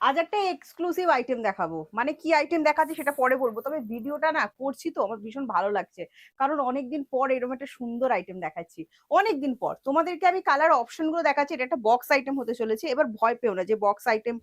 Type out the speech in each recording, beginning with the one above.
আজ একটা exclusive item দেখাবো, মানে কি আইটেম দেখাচ্ছি সেটা পরে বলবো, তবে ভিডিওটা না করছি তো আমার ভীষণ ভালো লাগছে, কারণ অনেকদিন পর এরকম একটা সুন্দর আইটেম দেখাচ্ছি। অনেকদিন পর তোমাদেরকে আমি কালার অপশন গুলো দেখাচ্ছি। এটা একটা বক্স আইটেম হতে চলেছে। এবার ভয় পেও না যে বক্স আইটেম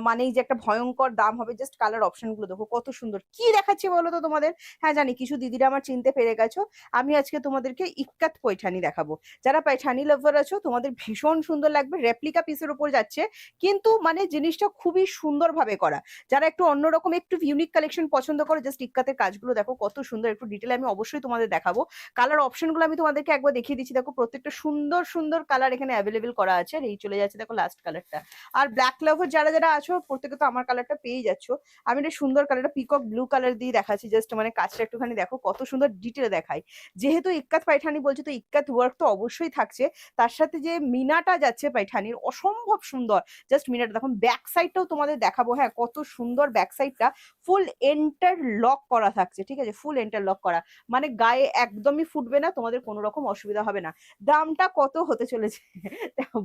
মানেই যে একটা ভয়ঙ্কর দাম হবে। জাস্ট কালার অপশন গুলো দেখো কত সুন্দর। কি দেখাচ্ছি বলো তো তোমাদের? হ্যাঁ জানি কিছু দিদিরা আমার চিনতে পেরে গেছো। আমি আজকে তোমাদেরকে ইক্কাত পৈঠানি দেখাবো। যারা পৈঠানি লাভার আছো তোমাদের ভীষণ সুন্দর লাগবে। রেপ্লিকা পিসের উপর যাচ্ছে, কিন্তু মানে জিনিসটা খুবই সুন্দরভাবে করা। যারা একটু অন্যরকম একটু ইউনিক কালেকশন পছন্দ করে, জাস্ট ইক্কাতের কাজগুলো দেখো কত সুন্দর। একটু ডিটেলে আমি অবশ্যই তোমাদের দেখাবো। কালার অপশনগুলো আমি তোমাদেরকে একবার দেখিয়ে দিচ্ছি। দেখো প্রত্যেকটা সুন্দর সুন্দর কালার এখানে অ্যাভেলেবেল করা আছে। আর এই চলে যাচ্ছে দেখো লাস্ট কালারটা। আর ব্ল্যাক লাভার যারা যারা আছো প্রত্যেকে তো আমার কালারটা পেয়ে যাচ্ছ। আমি একটা সুন্দর কালারটা পিকক ব্লু কালার দিয়ে দেখাচ্ছি। জাস্ট মানে কাজটা একটুখানি দেখো কত সুন্দর ডিটেলে দেখাই। যেহেতু ইক্কাত পাইঠানি বলছে তো ইক্কাত ওয়ার্ক তো অবশ্যই থাকছে। তার সাথে যে মিনাটা যাচ্ছে পাইঠানির অসম্ভব সুন্দর। জাস্ট মিনারটা দেখুন, ব্যাক সাইডটাও তোমাদের দেখাবো। হ্যাঁ কত সুন্দর ব্যাক সাইডটা, ফুল এন্টার লক করা থাকছে। ঠিক আছে, ফুল এন্টার লক করা, মানে গায়ে একদমই ফুটবে না, তোমাদের কোনো রকম অসুবিধা হবে না। দামটা কত হতে চলেছে?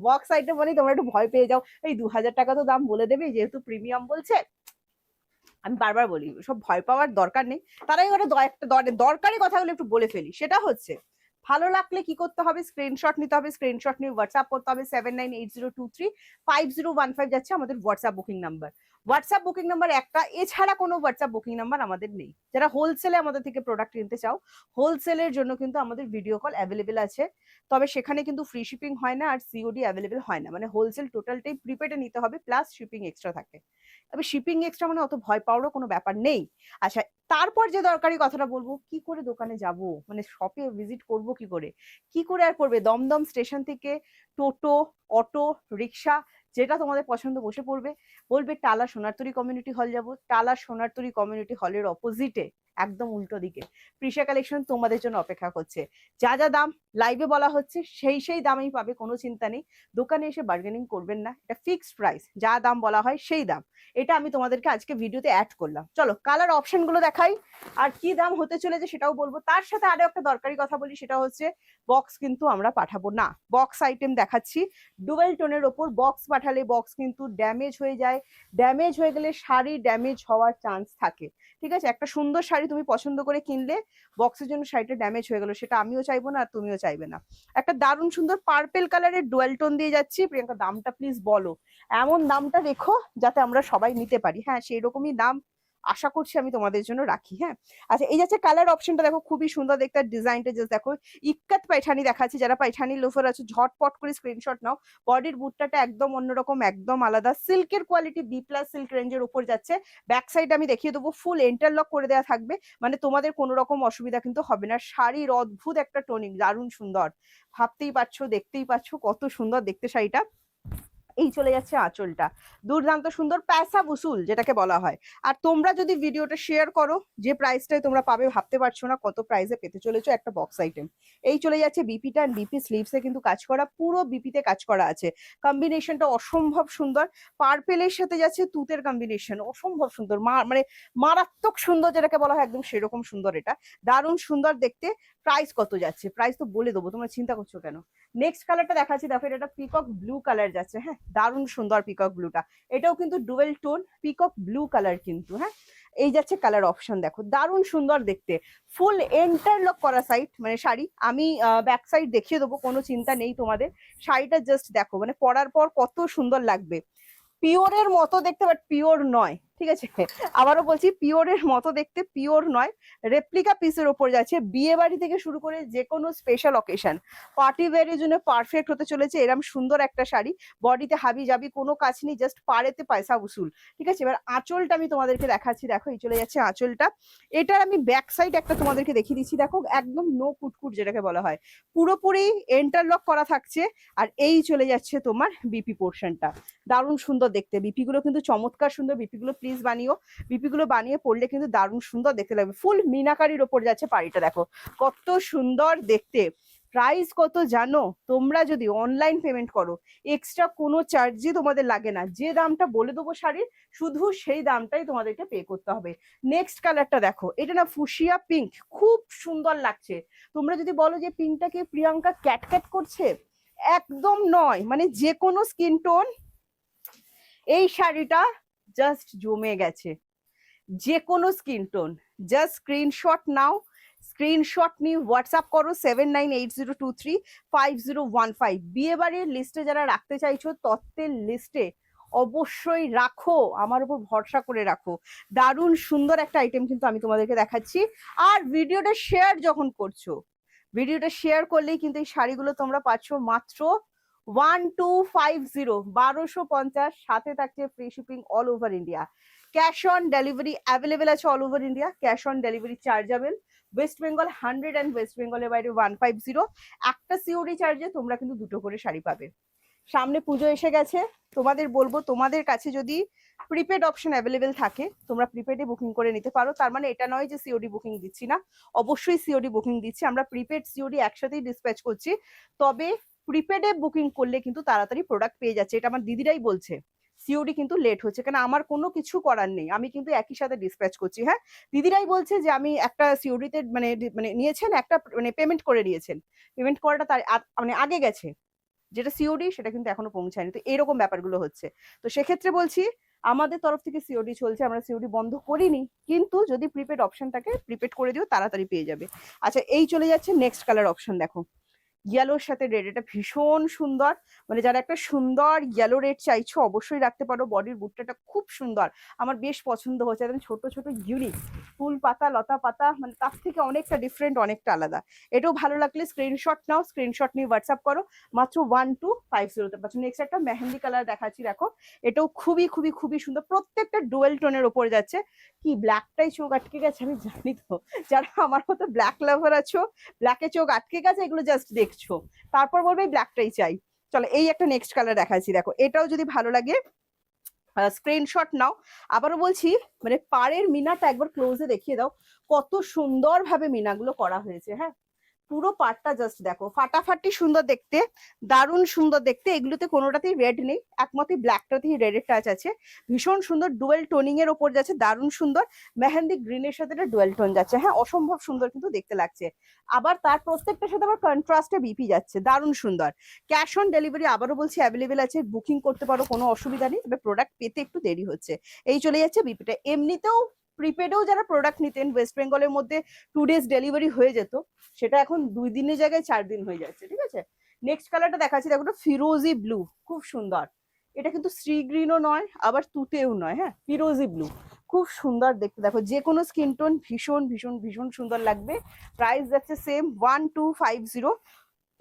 বক্স সাইডটা মানে তোমরা একটু ভয় পেয়ে যাও, এই 2000 টাকা তো দাম বলে দেবে যেহেতু প্রিমিয়াম বলছে। আমি বারবার বলি সব ভয় পাওয়ার দরকার নেই। তারাই ওটা একটা দরকারি কথাগুলো একটু বলে ফেলি। সেটা হচ্ছে ভালো লাগলে কি করতে হবে, স্ক্রিনশট নিতে হবে। স্ক্রিনশট নিয়ে হোয়াটসঅ্যাপ করতে হবে 7980235015 যাচ্ছে আমাদের WhatsApp booking number. WhatsApp booking number একটা, এছাড়া কোনো হোয়াটসঅ্যাপ বুকিং নাম্বার আমাদের নেই। যারা হোলসেলে আমাদের থেকে প্রোডাক্ট কিনতে চাও, হোলসেলের জন্য কিন্তু আমাদের ভিডিও কল অ্যাভেলেবেল আছে। তবে সেখানে কিন্তু ফ্রি শিপিং হয় না আর সিওডি অ্যাভেলেবেল হয় না। মানে হোলসেল টোটালটাই প্রিপেডে নিতে হবে, প্লাস শিপিং এক্সট্রা থাকে। তবে শিপিং এক্সট্রা মানে অত ভয় পাওয়ারও কোনো ব্যাপার নেই। আচ্ছা, তারপর যে দরকারি কথাটা বলবো, কি করে দোকানে যাব, মানে শপে ভিজিট করব কি করে? কি করে আর করবে? দমদম স্টেশন থেকে টোটো, অটো, রিক্সা, যেটা তোমাদের পছন্দ বসে পড়বে। বলবে টালা সোনারতরী কমিউনিটি হল যাব। টালা সোনারতরী কমিউনিটি হলের অপোজিটে একদম উল্টো দিকে প্রিশা কালেকশন তোমাদের জন্য অপেক্ষা করছে। যা যা দাম লাইভে বলা হচ্ছে সেই সেই দামেই পাবে, কোনো চিন্তা নেই। দোকানে এসে বার্গেনিং করবেন না, এটা ফিক্সড প্রাইস, যা দাম বলা হয় সেই দাম। এটা আমি তোমাদেরকে আজকে ভিডিওতে অ্যাড করলাম। চলো কালার অপশন গুলো দেখাই, আর কি দাম হতে চলেছে সেটাও বলবো। তার সাথে আরো একটা দরকারি কথা বলি, সেটা হচ্ছে বক্স কিন্তু আমরা পাঠাবো না। বক্স আইটেম দেখাচ্ছি, ডুয়েল টোনের ওপর বক্স পাঠালে বক্স কিন্তু ড্যামেজ হয়ে যায়। ড্যামেজ হয়ে গেলে শাড়ি ড্যামেজ হওয়ার চান্স থাকে। ঠিক আছে, একটা সুন্দর শাড়ি তুমি পছন্দ করে কিনলে বক্সের জন্য শাড়িটা ড্যামেজ হয়ে গেল, সেটা আমিও চাইবো না আর তুমিও চাইবে না। একটা দারুণ সুন্দর পার্পেল কালারের ডুয়েল টোন দিয়ে যাচ্ছি। প্রিয়াঙ্কা দামটা প্লিজ বলো, এমন দামটা রেখো যাতে আমরা সবাই নিতে পারি। হ্যাঁ সেই রকমই দাম আশা করছি আমি তোমাদের জন্য রাখি। হ্যাঁ আচ্ছা, এই যাচ্ছে কালার অপশনটা, দেখো খুবই সুন্দর দেখতে। ডিজাইনটা জাস্ট দেখো, ইক্কাত পাইঠানি দেখাচ্ছি। যারা পাইঠানি লোফার আছে ঝটপট করে স্ক্রিনশট নাও। বডির বুটটাটা একদম অন্যরকম, একদম আলাদা, সিল্কের কোয়ালিটি, বি প্লাস সিল্ক রেঞ্জের উপর যাচ্ছে। ব্যাক সাইড আমি দেখিয়ে দেবো, ফুল ইন্টারলক করে দেওয়া থাকবে, মানে তোমাদের কোনো রকম অসুবিধা কিন্তু হবে না। শাড়ির অদ্ভুত একটা টোনিং, দারুণ সুন্দর। ভাবতেই পারছো, দেখতেই পাচ্ছ কত সুন্দর দেখতে শাড়িটা। এই চলে যাচ্ছে আঁচলটা, দুর্দান্ত সুন্দর প্যাসা বুসুল যেটাকে বলা হয়। আর তোমরা যদি ভিডিওটা শেয়ার করো, যে প্রাইসটাই তোমরা পাবে ভাবতে পারছো না কত প্রাইসে পেতে চলেছো একটা বক্স আইটেম। এই চলে যাচ্ছে বিপিটা, বিপি স্লিভসে কিন্তু কাজ করা, পুরো বিপিতে কাজ করা আছে। কম্বিনেশনটা অসম্ভব সুন্দর। পার্পেলের সাথে যাচ্ছে তুতের কম্বিনেশন, অসম্ভব সুন্দর, মানে মারাত্মক সুন্দর যেটাকে বলা হয়, একদম সেরকম সুন্দর। এটা দারুণ সুন্দর দেখতে। প্রাইস কত যাচ্ছে প্রাইস তো বলে দেবো, তোমরা চিন্তা করছো কেন। নেক্সট কালারটা দেখাচ্ছি, দেখো এটা পিকক ব্লু কালার যাচ্ছে। হ্যাঁ দারুণ সুন্দর পিকক ব্লুটা, এটাও কিন্তু dual tone peacock blue colour কিন্তু। হ্যাঁ এই যাচ্ছে কালার অপশন, দেখো দারুণ সুন্দর দেখতে। ফুল এন্টারলক করা সাইড মানে শাড়ি, আমি ব্যাক সাইড দেখিয়ে দেবো, কোনো চিন্তা নেই তোমাদের। শাড়িটা জাস্ট দেখো, মানে পরার পর কত সুন্দর লাগবে। পিওরের মতো দেখতে, বাট পিওর নয়। ঠিক আছে, আবারও বলছি পিওরের মতো দেখতে, পিওর নয়। রেপ্লিকা পিসের ওপর যাচ্ছে। বিয়ে বাড়ি থেকে শুরু করে যে কোনো স্পেশাল অকেশন, পার্টি ওয়্যারের জন্য পারফেক্ট হতে চলেছে এরকম সুন্দর একটা শাড়ি। বডিতে হাবি জাবি কোনো কাজ নেই, জাস্ট পাড়েতে পয়সা উসুল। ঠিক আছে, এবার আঁচলটা আমি তোমাদেরকে দেখাচ্ছি। দেখো এই চলে যাচ্ছে আঁচলটা। এটার আমি ব্যাক সাইড একটা তোমাদেরকে দেখিয়ে দিচ্ছি। দেখো একদম নো কুটকুট যেটাকে বলা হয়, পুরোপুরি এন্টারলক করা থাকছে। আর এই চলে যাচ্ছে তোমার বিপি পোর্শনটা, দারুণ সুন্দর দেখতে। বিপি গুলো কিন্তু চমৎকার সুন্দর, বিপি গুলো প্লিজ বানিও। বিপি গুলো বানিয়ে পড়লে কিন্তু দারুণ সুন্দর দেখতে লাগবে। ফুল মিনাকারির ওপর যাচ্ছে পাড়িটা, দেখো কত সুন্দর দেখতে। প্রাইস কত জানো? তোমরা যদি অনলাইন পেমেন্ট করো এক্সট্রা কোনো চার্জই তোমাদের লাগে না। যে দামটা বলে দেবো শাড়ির, শুধু সেই দামটাই তোমাদেরকে পে করতে হবে। নেক্সট কালারটা দেখো, এটা না ফুশিয়া পিঙ্ক, খুব সুন্দর লাগছে। তোমরা যদি বলো যে পিঙ্কটাকে প্রিয়াঙ্কা ক্যাট করছে, একদম নয়। মানে যে কোনো স্কিন টোন এই শাড়িটা জাস্ট জমে গেছে। যে কোনো স্কিন টোন, জাস্ট স্ক্রিনশট নাও, স্ক্রিনশট নিয়ে হোয়াটসঅ্যাপ করো 7980235015। বিয়ে বাড়ির লিস্টে যারা রাখতে চাইছো, তত্ত্বের লিস্টে অবশ্যই রাখো, আমার উপর ভরসা করে রাখো। দারুণ সুন্দর একটা আইটেম কিন্তু আমি তোমাদেরকে দেখাচ্ছি। আর ভিডিওটা শেয়ার যখন করছো, ভিডিওটা শেয়ার করলেই কিন্তু এই শাড়িগুলো তোমরা পাচ্ছ মাত্র 1250, 1250, সাথে থাকছে free shipping all over India. Cash on delivery available আছে all over India, cash on delivery chargeable. West Bengal 100 and West বেঙ্গলের বাইরে 150। একটা সিওডি চার্জে তোমরা কিন্তু দুটো করে শাড়ি পাবে। সামনে পুজো এসে গেছে, তোমাদের বলবো তোমাদের কাছে যদি প্রিপেড অপশন অ্যাভেলেবেল থাকে, তোমরা প্রিপেডে বুকিং করে নিতে পারো। তার মানে এটা নয় যে সিওডি বুকিং দিচ্ছি না, অবশ্যই সিওডি বুকিং দিচ্ছি। আমরা প্রিপেড সিওডি একসাথেই ডিসপ্যাচ করছি, তবে প্রিপেডে বুকিং করলে কিন্তু তাড়াতাড়ি প্রোডাক্ট পেয়ে যাচ্ছে। এটা আমার দিদিরাই বলছে, সিওডি কিন্তু লেট হচ্ছে, কেন আমার কোনো কিছু করার নেই, আমি কিন্তু একই সাথে ডিসপ্যাচ করছি। হ্যাঁ, দিদিরাই বলছে যে আমি একটা সিওডিতে মানে মানে নিয়েছেন, একটা মানে পেমেন্ট করে নিয়েছেন, পেমেন্ট করাটা তার মানে আগে গেছে, যেটা সিওডি সেটা কিন্তু এখনো পৌঁছায়নি। তো এরকম ব্যাপারগুলো হচ্ছে। তো সেক্ষেত্রে বলছি আমাদের তরফ থেকে সিওডি চলছে, আমরা সিওডি বন্ধ করিনি, কিন্তু যদি প্রিপেড অপশন থাকে প্রিপেড করে দিও, তাড়াতাড়ি পেয়ে যাবে। আচ্ছা, এই চলে যাচ্ছে নেক্সট কালার অপশন। দেখো ইয়েলোর সাথে রেড, এটা ভীষণ সুন্দর। মানে যারা একটা সুন্দর ইয়েলো রেড চাইছো অবশ্যই রাখতে পারো। বডির বুটটা খুব সুন্দর, আমার বেশ পছন্দ হচ্ছে। একদম ছোট ছোট ইউনিক ফুল পাতা লতা পাতা, মানে তার থেকে অনেকটা ডিফারেন্ট, অনেকটা আলাদা। এটাও ভালো লাগলে স্ক্রিনশট নাও, স্ক্রিনশট নিয়ে হোয়াটসঅ্যাপ করো, মাত্র 1250 পাচ্ছ। নেক্সট একটা মেহেন্দি কালার দেখাচ্ছি, দেখো এটাও খুবই খুবই খুবই সুন্দর, প্রত্যেকটা ডুয়েল টোনের ওপরে যাচ্ছে। কি ব্ল্যাকটাই চোখ আটকে গেছে, আমি জানি তো, যারা আমার মতো ব্ল্যাক লাভার আছো, ব্ল্যাকে চোখ আটকে গেছে, এগুলো জাস্ট দেখছো তারপর বলবে এই ব্ল্যাকটাই চাই। চলো এই একটা নেক্সট কালার দেখাচ্ছি, দেখো এটাও যদি ভালো লাগে স্ক্রিনশট নাও। আবারও বলছি, মানে পাড়ের মিনাটা একবার ক্লোজে দেখিয়ে দাও, কত সুন্দর ভাবে মিনাগুলো করা হয়েছে। হ্যাঁ, পুরো পার্টটা জাস্ট দেখো, ফাটাফাটি সুন্দর দেখতে, দারুণ সুন্দর দেখতে। এগুলোতে কোনোটাতেই রেড নেই, একমাত্র ব্ল্যাকটাতেই রেডের টাচ আছে। ভীষণ সুন্দর ডুয়েল টোনিং এর ওপর যাচ্ছে, দারুণ সুন্দর। মেহেন্দি গ্রিনের সাথে এটা ডুয়েল টোন যাচ্ছে। হ্যাঁ, অসম্ভব সুন্দর কিন্তু দেখতে লাগছে। আবার তার প্রত্যেকটার সাথে আবার কন্ট্রাস্টে বিপি যাচ্ছে, দারুণ সুন্দর। ক্যাশ অন ডেলিভারি আবারও বলছি অ্যাভেলেবেল আছে, বুকিং করতে পারো, কোনো অসুবিধা নেই, তবে প্রোডাক্ট পেতে একটু দেরি হচ্ছে। এই চলে যাচ্ছে বিপিটা। এমনিতেও প্রিপেডেও যারা প্রোডাক্ট নিতেন ওয়েস্ট বেঙ্গলের মধ্যে 2 days ডেলিভারি হয়ে যেত, সেটা এখন 2 দিনের জায়গায় 4 দিন হয়ে যাচ্ছে। ঠিক আছে, নেক্সট কালারটা দেখাচ্ছি, দেখো ফিরোজি ব্লু, খুব সুন্দর। এটা কিন্তু শ্রী গ্রিনও নয় আবার তুতেও নয়, হ্যাঁ ফিরোজি ব্লু, খুব সুন্দর দেখতে। দেখো যে কোনো স্কিন টোন ভীষণ ভীষণ ভীষণ সুন্দর লাগবে। প্রাইস যাচ্ছে সেম 1250,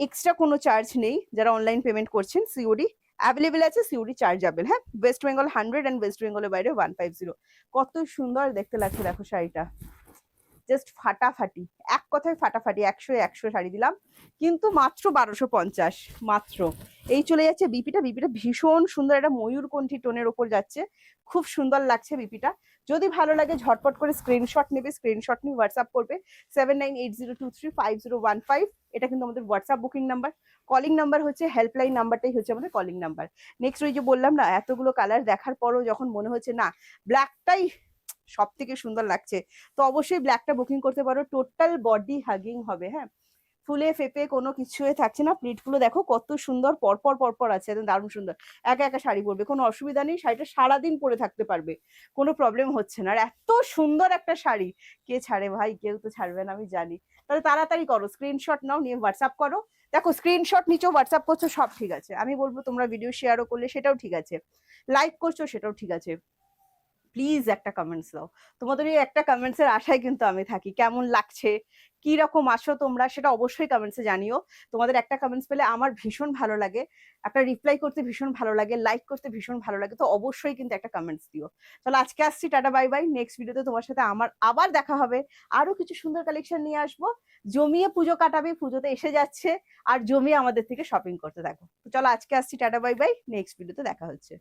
এক্সট্রা কোনো চার্জ নেই। যারা অনলাইন পেমেন্ট করছেন সিওডি অ্যাভেলেবেল আছে, সিওডি চার্জেবল। হ্যাঁ, ওয়েস্ট বেঙ্গল 100 অ্যান্ড ওয়েস্ট বেঙ্গলের বাইরে 150। কত সুন্দর দেখতে লাগছে দেখো শাড়িটা, জাস্ট ফাটাফাটি, এক কথায় ফাটাফাটি। 100 শাড়ি দিলাম, কিন্তু মাত্র 1250 মাত্র। এই চলে যাচ্ছে বিপিটা, বিপিটা ভীষণ সুন্দর, একটা ময়ূরকণ্ঠী টোনের ওপর যাচ্ছে, খুব সুন্দর লাগছে বিপিটা। যদি ভালো লাগে ঝটপট করে স্ক্রিনশট নেবে, স্ক্রিনশট নিয়ে হোয়াটসঅ্যাপ করবে 7980235015। এটা কিন্তু আমাদের WhatsApp booking number. Calling number হচ্ছে হেল্পলাইন নাম্বারটাই হচ্ছে আমাদের কলিং নাম্বার। নেক্সট ওই যে বললাম না, এতগুলো কালার দেখার পরও যখন মনে হচ্ছে না ব্ল্যাকটাই সব থেকে সুন্দর লাগছে, তো অবশ্যই ব্ল্যাকটা বুকিং করতে পারো। টোটাল বডি হাগিং হবে। হ্যাঁ, ফুলে ফেপে কোনো কিছুই থাকছে না। প্লিটগুলো দেখো কত সুন্দর, পরপর পরপর আছে, একদম দারুণ সুন্দর। একা একা শাড়ি পরবে, কোনো অসুবিধা নেই, শাড়িটা সারাদিন পরে থাকতে পারবে, কোনো প্রবলেম হচ্ছে না। আর এত সুন্দর একটা শাড়ি কে ছাড়ে ভাই, কেউ তো ছাড়বে না আমি জানি। তাহলে তাড়াতাড়ি করো, স্ক্রিনশট নাও, নিয়ে হোয়াটসঅ্যাপ করো। দেখো স্ক্রিনশট নিচেও হোয়াটসঅ্যাপ করছো, সব ঠিক আছে। আমি বলবো তোমরা ভিডিও শেয়ারও করলে সেটাও ঠিক আছে, লাইক করছো সেটাও ঠিক আছে। প্লিজ একটা কমেন্টস দাও, তোমাদের এই একটা কমেন্টস এর আশায় কিন্তু আমি থাকি। কেমন লাগছে, কি রকম আসো তোমরা, সেটা অবশ্যই কমেন্টসে জানিও। তোমাদের একটা কমেন্টস পেলে আমার ভীষণ ভালো লাগে, একটা রিপ্লাই করতে ভীষণ ভালো লাগে, লাইক করতে ভীষণ ভালো লাগে। তো অবশ্যই কিন্তু একটা কমেন্টস দিও। তাহলে আজকে আসছি, টাটা বাই বাই। নেক্সট ভিডিওতে তোমার সাথে আমার আবার দেখা হবে, আরো কিছু সুন্দর কালেকশন নিয়ে আসবো। জমিয়ে পুজো কাটাবে, পুজোতে এসে যাচ্ছে, আর জমিয়ে আমাদের থেকে শপিং করতে থাকো। তো চলো আজকে আসছি, টাটা বাই বাই, নেক্সট ভিডিওতে দেখা হচ্ছে।